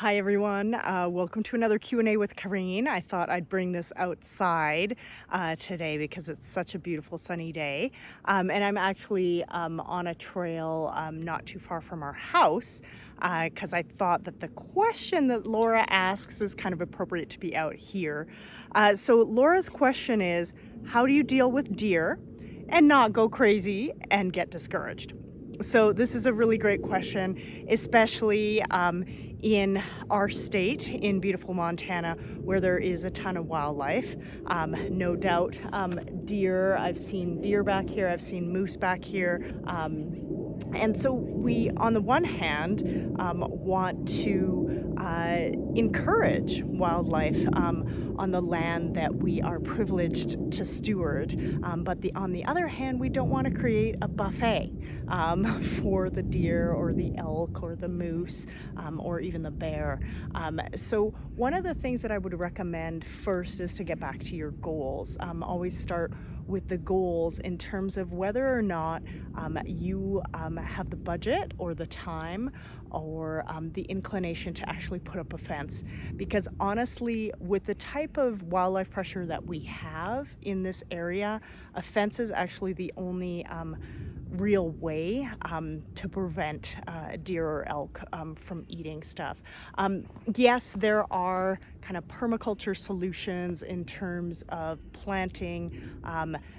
Hi everyone, welcome to another Q&A with Kareen. I thought I'd bring this outside today because it's such a beautiful sunny day. And I'm actually on a trail not too far from our house because I thought that the question that Laura asks is kind of appropriate to be out here. So Laura's question is, how do you deal with deer and not go crazy and get discouraged? So this is a really great question, especially in our state, in beautiful Montana, where there is a ton of wildlife. No doubt deer, I've seen deer back here, I've seen moose back here. And so we, on the one hand, want to encourage wildlife on the land that we are privileged to steward. But on the other hand, we don't want to create a buffet for the deer or the elk or the moose or even the bear. So one of the things that I would recommend first is to get back to your goals. Always start with the goals in terms of whether or not you have the budget or the time or the inclination to actually put up a fence. Because honestly, with the type of wildlife pressure that we have in this area, a fence is actually the only real way to prevent deer or elk from eating stuff. Yes, there are kind of permaculture solutions in terms of planting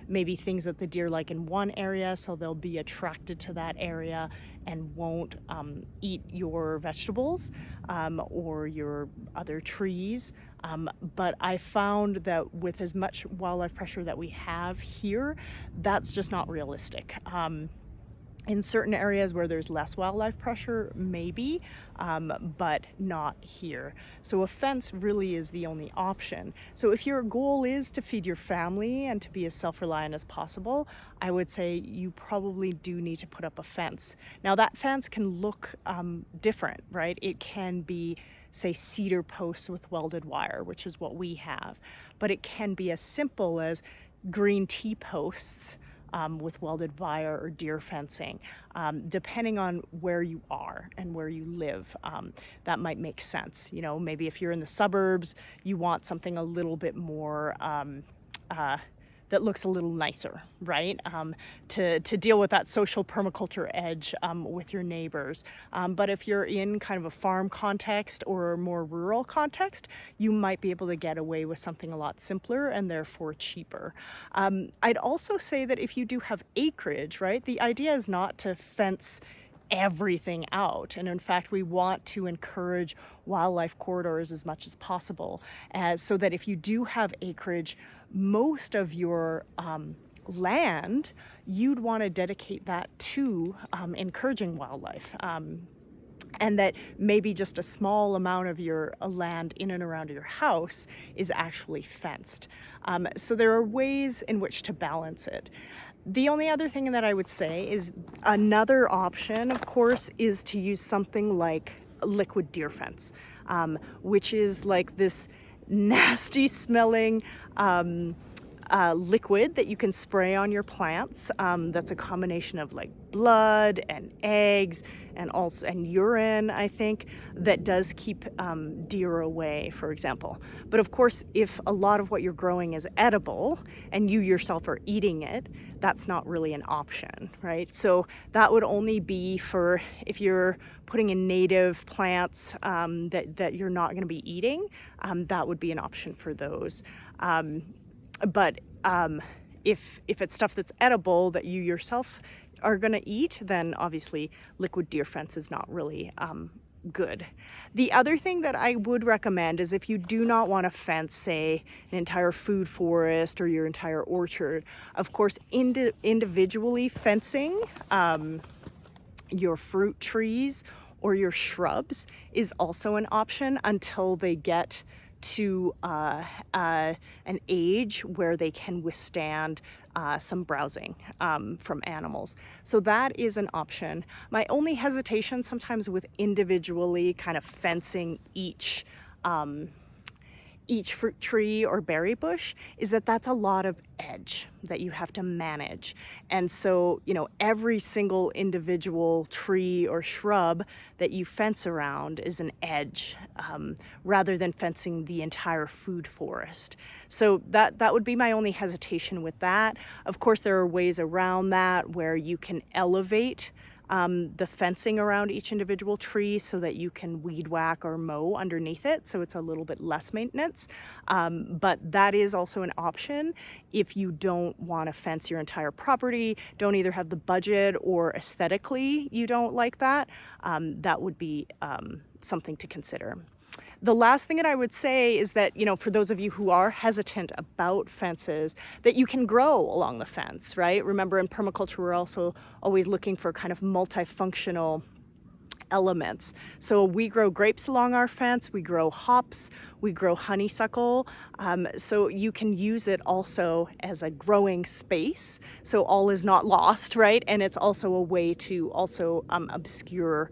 maybe things that the deer like in one area, so they'll be attracted to that area and won't eat your vegetables or your other trees. But I found that with as much wildlife pressure that we have here, that's just not realistic. In certain areas where there's less wildlife pressure, maybe, but not here. So a fence really is the only option. So if your goal is to feed your family and to be as self-reliant as possible, I would say you probably do need to put up a fence. Now that fence can look different, right? It can be, say, cedar posts with welded wire, which is what we have. But it can be as simple as green T-posts with welded wire or deer fencing. Depending on where you are and where you live, that might make sense. You know, maybe if you're in the suburbs, you want something a little bit more that looks a little nicer, right? To deal with that social permaculture edge with your neighbors. But if you're in kind of a farm context or a more rural context, you might be able to get away with something a lot simpler and therefore cheaper. I'd also say that if you do have acreage, right, the idea is not to fence everything out. And in fact, we want to encourage wildlife corridors as much as possible, so that if you do have acreage, most of your land, you'd want to dedicate that to encouraging wildlife. And that maybe just a small amount of your land in and around your house is actually fenced. So there are ways in which to balance it. The only other thing that I would say is another option, of course, is to use something like liquid deer fence, which is like this nasty smelling liquid that you can spray on your plants. That's a combination of like blood and eggs and urine, I think, that does keep deer away, for example. But of course, if a lot of what you're growing is edible and you yourself are eating it, that's not really an option, right? So that would only be for if you're putting in native plants that you're not going to be eating. That would be an option for those. But if it's stuff that's edible that you yourself are going to eat, then obviously liquid deer fence is not really good. The other thing that I would recommend is if you do not want to fence, say, an entire food forest or your entire orchard, of course, individually fencing your fruit trees or your shrubs is also an option until they get to an age where they can withstand some browsing from animals. So that is an option. My only hesitation sometimes with individually kind of fencing each each fruit tree or berry bush is that that's a lot of edge that you have to manage. And so, every single individual tree or shrub that you fence around is an edge, rather than fencing the entire food forest. So that would be my only hesitation with that. Of course, there are ways around that where you can elevate the fencing around each individual tree so that you can weed whack or mow underneath it, so it's a little bit less maintenance. But that is also an option if you don't want to fence your entire property, don't either have the budget or aesthetically you don't like that. That would be something to consider. The last thing that I would say is that, for those of you who are hesitant about fences, that you can grow along the fence, right? Remember, in permaculture, we're also always looking for kind of multifunctional elements. So we grow grapes along our fence, we grow hops, we grow honeysuckle. So you can use it also as a growing space. So all is not lost, right? And it's also a way to also obscure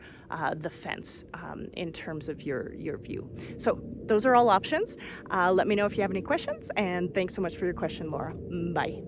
the fence in terms of your view. So those are all options. Let me know if you have any questions, and thanks so much for your question, Laura. Bye.